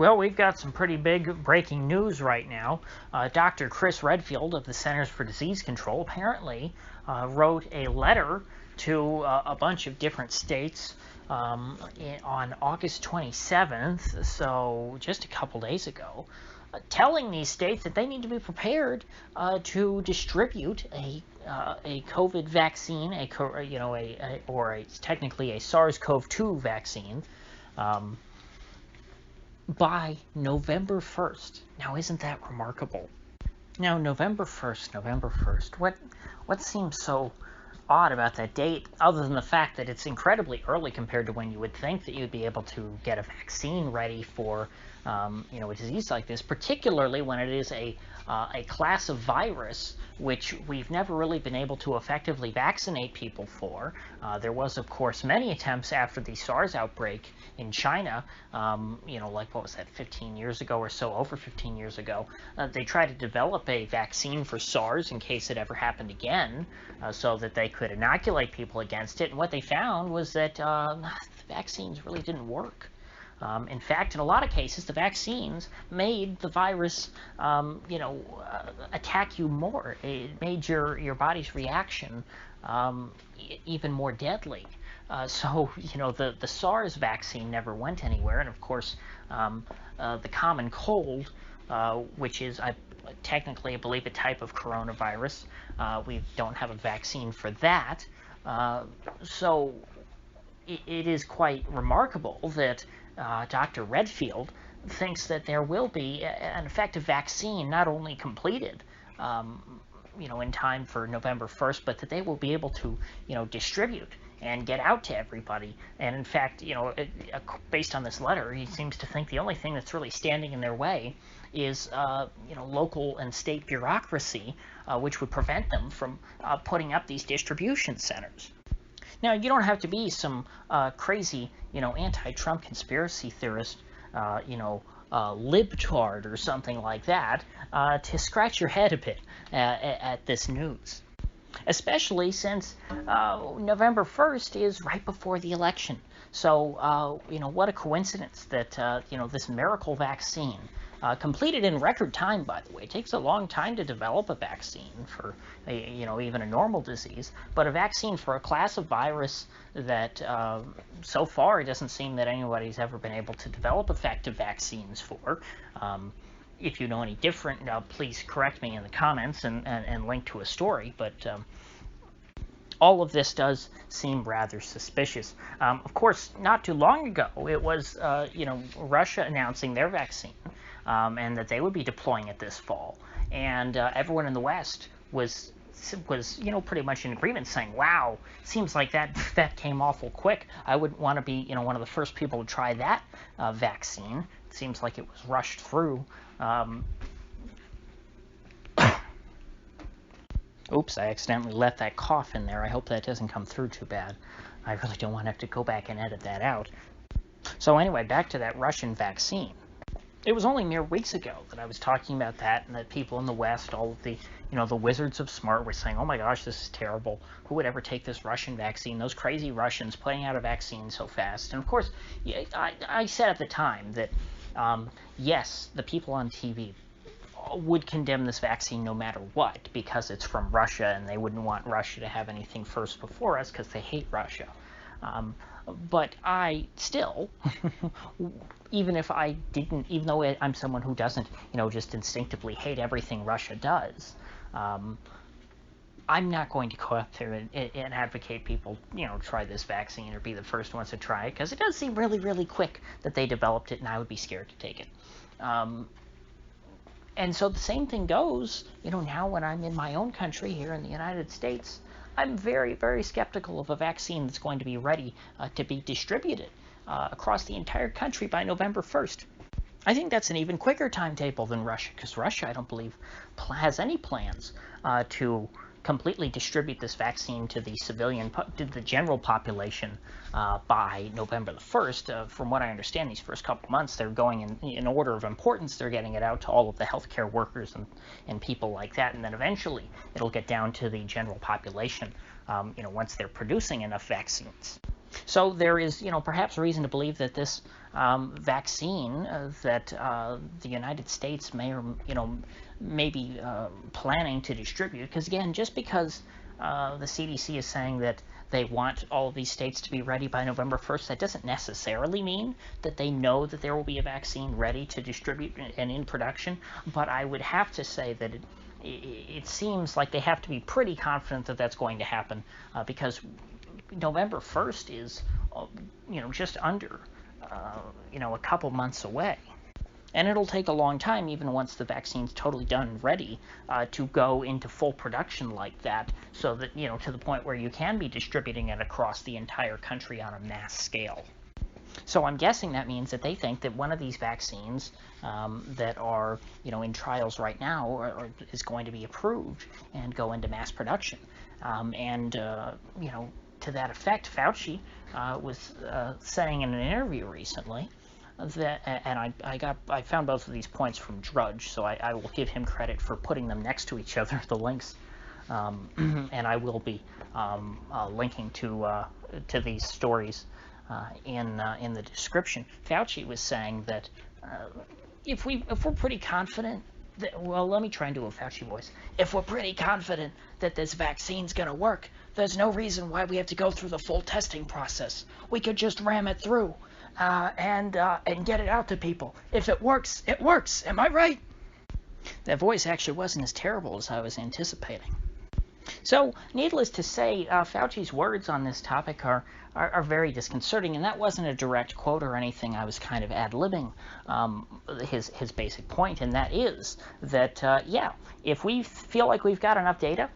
Well, we've got some pretty big breaking news right now. Dr. Chris Redfield of the Centers for Disease Control apparently wrote a letter to a bunch of different states on August 27th, so just a couple days ago, telling these states that they need to be prepared to distribute a COVID vaccine, technically a SARS-CoV-2 vaccine. By November 1st. Now, isn't that remarkable? Now, November 1st, what seems so odd about that date, other than the fact that it's incredibly early compared to when you would think that you'd be able to get a vaccine ready for, a disease like this, particularly when it is a class of virus which we've never really been able to effectively vaccinate people for. There was, of course, many attempts after the SARS outbreak in China, like what was that, 15 years ago or so, over 15 years ago. They tried to develop a vaccine for SARS in case it ever happened again, so that they could inoculate people against it. And what they found was that the vaccines really didn't work. In fact, in a lot of cases, the vaccines made the virus, attack you more. It made your body's reaction even more deadly. So the SARS vaccine never went anywhere. And of course, the common cold, which is technically, I believe, a type of coronavirus, we don't have a vaccine for that. So it is quite remarkable that Dr. Redfield thinks that there will be an effective vaccine not only completed, in time for November 1st, but that they will be able to, distribute and get out to everybody. And in fact, based on this letter, he seems to think the only thing that's really standing in their way is, local and state bureaucracy, which would prevent them from putting up these distribution centers. Now, you don't have to be some crazy, anti-Trump conspiracy theorist, libtard or something like that, to scratch your head a bit at this news. Especially since November 1st is right before the election. So, what a coincidence that, this miracle vaccine, completed in record time, by the way. It takes a long time to develop a vaccine for, even a normal disease, but a vaccine for a class of virus that so far it doesn't seem that anybody's ever been able to develop effective vaccines for. If you know any different, please correct me in the comments and link to a story, but all of this does seem rather suspicious. Of course, not too long ago, it was, Russia announcing their vaccine, and that they would be deploying it this fall. And everyone in the West was pretty much in agreement, saying, wow, seems like that came awful quick. I wouldn't want to be, one of the first people to try that vaccine. It seems like it was rushed through. Oops, I accidentally let that cough in there. I hope that doesn't come through too bad. I really don't want to have to go back and edit that out. So anyway, back to that Russian vaccine. It was only mere weeks ago that I was talking about that, and that people in the West, all of the, the wizards of smart, were saying, oh my gosh, this is terrible. Who would ever take this Russian vaccine? Those crazy Russians putting out a vaccine so fast. And of course, I said at the time that, yes, the people on TV would condemn this vaccine no matter what, because it's from Russia, and they wouldn't want Russia to have anything first before us because they hate Russia. But I still, even though I'm someone who doesn't, just instinctively hate everything Russia does, I'm not going to go up there and advocate people, try this vaccine or be the first ones to try it, because it does seem really, really quick that they developed it, and I would be scared to take it. And so the same thing goes, now when I'm in my own country here in the United States, I'm very, very skeptical of a vaccine that's going to be ready to be distributed across the entire country by November 1st. I think that's an even quicker timetable than Russia, because Russia, I don't believe, has any plans to completely distribute this vaccine to the general population by November the 1st. From what I understand, these first couple months, they're going in order of importance. They're getting it out to all of the healthcare workers and people like that, and then eventually it'll get down to the general population, once they're producing enough vaccines. So there is, perhaps reason to believe that this vaccine that the United States may be planning to distribute, because again, just because the CDC is saying that they want all of these states to be ready by November 1st, that doesn't necessarily mean that they know that there will be a vaccine ready to distribute and in production. But I would have to say that it seems like they have to be pretty confident that that's going to happen, because November 1st is, just under, a couple months away. And it'll take a long time, even once the vaccine's totally done and ready, to go into full production like that, so that, to the point where you can be distributing it across the entire country on a mass scale. So I'm guessing that means that they think that one of these vaccines that are, in trials right now is going to be approved and go into mass production. To that effect, Fauci was saying in an interview recently that, and I found both of these points from Drudge, so I will give him credit for putting them next to each other, the links, and I will be linking to these stories in the description. Fauci was saying that if we're pretty confident that, well, let me try and do a Fauci voice. If we're pretty confident that this vaccine's going to work, there's no reason why we have to go through the full testing process. We could just ram it through and get it out to people. If it works, it works. Am I right? That voice actually wasn't as terrible as I was anticipating. So, needless to say, Fauci's words on this topic are very disconcerting, and that wasn't a direct quote or anything. I was kind of ad-libbing his basic point, and that is that, if we feel like we've got enough data,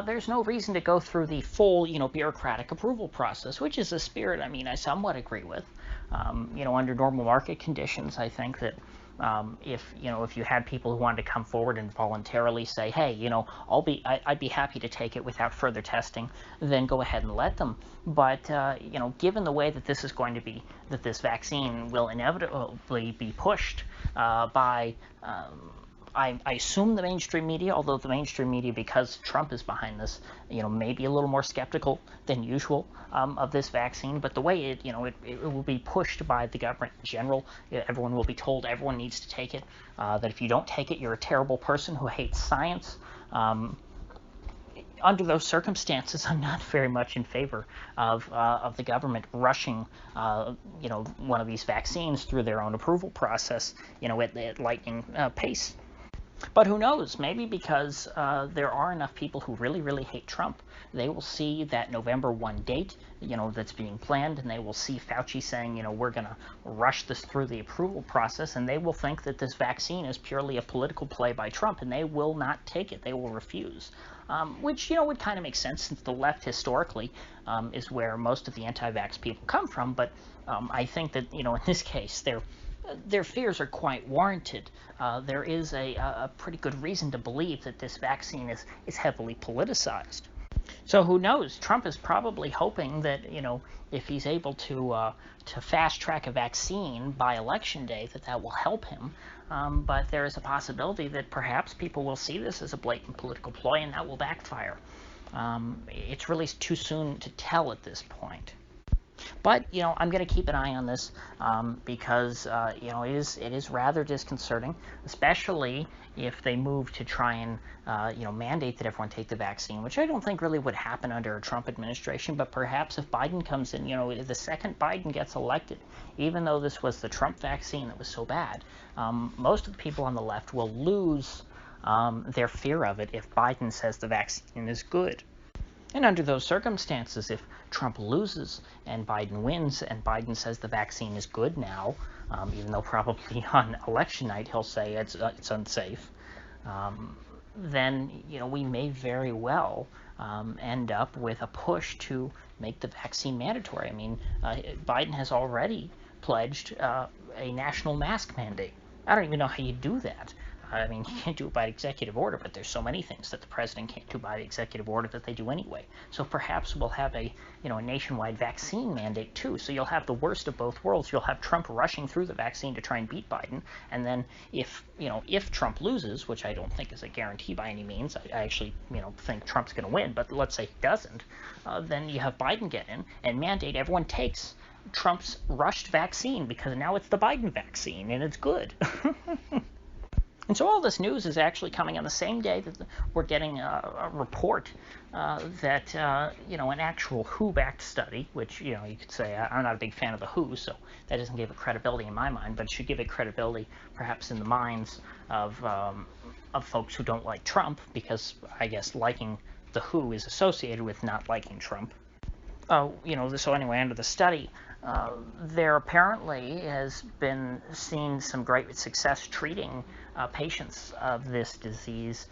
there's no reason to go through the full, bureaucratic approval process, which is a spirit, I somewhat agree with. Under normal market conditions, I think that if you had people who wanted to come forward and voluntarily say, hey, I'd be happy to take it without further testing, then go ahead and let them. But given the way that this is going to be, that this vaccine will inevitably be pushed by I assume the mainstream media, although the mainstream media, because Trump is behind this, may be a little more skeptical than usual of this vaccine. But the way it will be pushed by the government in general, everyone will be told everyone needs to take it. That if you don't take it, you're a terrible person who hates science. Under those circumstances, I'm not very much in favor of the government rushing, one of these vaccines through their own approval process, at lightning pace. But who knows? Maybe because there are enough people who really, really hate Trump, they will see that November 1 date, that's being planned, and they will see Fauci saying, we're going to rush this through the approval process, and they will think that this vaccine is purely a political play by Trump, and they will not take it. They will refuse. Which, would kind of make sense, since the left historically is where most of the anti-vax people come from. But I think that, in this case, their fears are quite warranted. There is a pretty good reason to believe that this vaccine is heavily politicized. So who knows? Trump is probably hoping that, if he's able to fast track a vaccine by election day, that will help him. But there is a possibility that perhaps people will see this as a blatant political ploy, and that will backfire. It's really too soon to tell at this point. But, I'm going to keep an eye on this because, it is rather disconcerting, especially if they move to try and, mandate that everyone take the vaccine, which I don't think really would happen under a Trump administration. But perhaps if Biden comes in, the second Biden gets elected, even though this was the Trump vaccine that was so bad, most of the people on the left will lose their fear of it if Biden says the vaccine is good. And under those circumstances, if Trump loses and Biden wins, and Biden says the vaccine is good now, even though probably on election night he'll say it's unsafe, then we may very well end up with a push to make the vaccine mandatory. Biden has already pledged a national mask mandate. I don't even know how you do that. I mean, you can't do it by executive order, but there's so many things that the president can't do by executive order that they do anyway. So perhaps we'll have a nationwide vaccine mandate too. So you'll have the worst of both worlds. You'll have Trump rushing through the vaccine to try and beat Biden, and then if Trump loses, which I don't think is a guarantee by any means, I actually think Trump's going to win, but let's say he doesn't, then you have Biden get in and mandate everyone takes Trump's rushed vaccine because now it's the Biden vaccine and it's good. And so all this news is actually coming on the same day that we're getting a report that an actual WHO-backed study, which you could say I'm not a big fan of the WHO, so that doesn't give it credibility in my mind, but it should give it credibility perhaps in the minds of folks who don't like Trump, because I guess liking the WHO is associated with not liking Trump. So anyway, under the study, there apparently has been seen some great success treating patients of this disease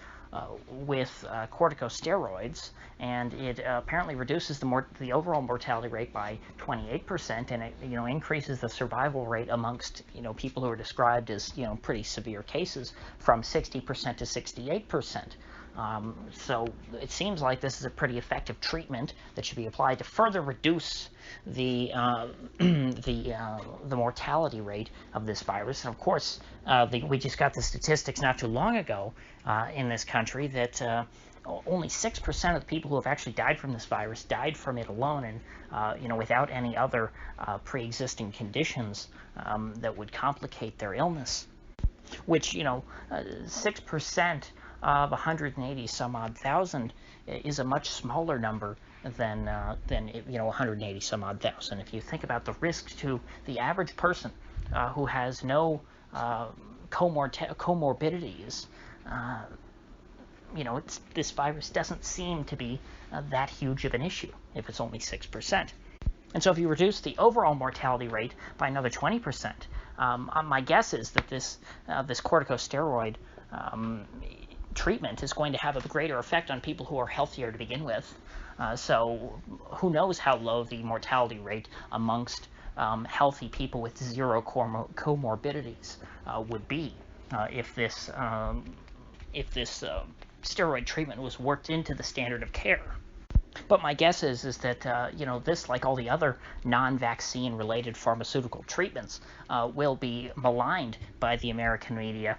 with corticosteroids, and it apparently reduces the overall mortality rate by 28%, and it increases the survival rate amongst people who are described as pretty severe cases from 60% to 68%. So it seems like this is a pretty effective treatment that should be applied to further reduce the mortality rate of this virus. And of course, we just got the statistics not too long ago in this country that only 6% of the people who have actually died from this virus died from it alone, and without any other pre-existing conditions that would complicate their illness. Which 6% of 180 some odd thousand is a much smaller number than 180 some odd thousand. If you think about the risk to the average person who has no comorbidities, this virus doesn't seem to be that huge of an issue if it's only 6%. And so if you reduce the overall mortality rate by another 20%, my guess is that this corticosteroid treatment is going to have a greater effect on people who are healthier to begin with. So who knows how low the mortality rate amongst healthy people with zero comorbidities would be if this steroid treatment was worked into the standard of care. But my guess is that this, like all the other non-vaccine related pharmaceutical treatments, will be maligned by the American media,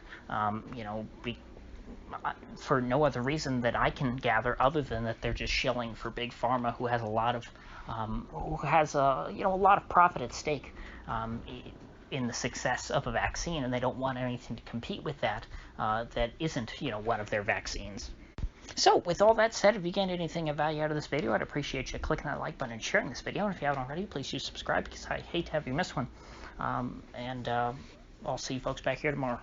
for no other reason that I can gather other than that they're just shilling for big pharma, who has a lot of profit at stake in the success of a vaccine, and they don't want anything to compete with that that isn't one of their vaccines. So with all that said, if you gained anything of value out of this video, I'd appreciate you clicking that like button and sharing this video. And if you haven't already, please do subscribe, because I hate to have you miss one. I'll see you folks back here tomorrow.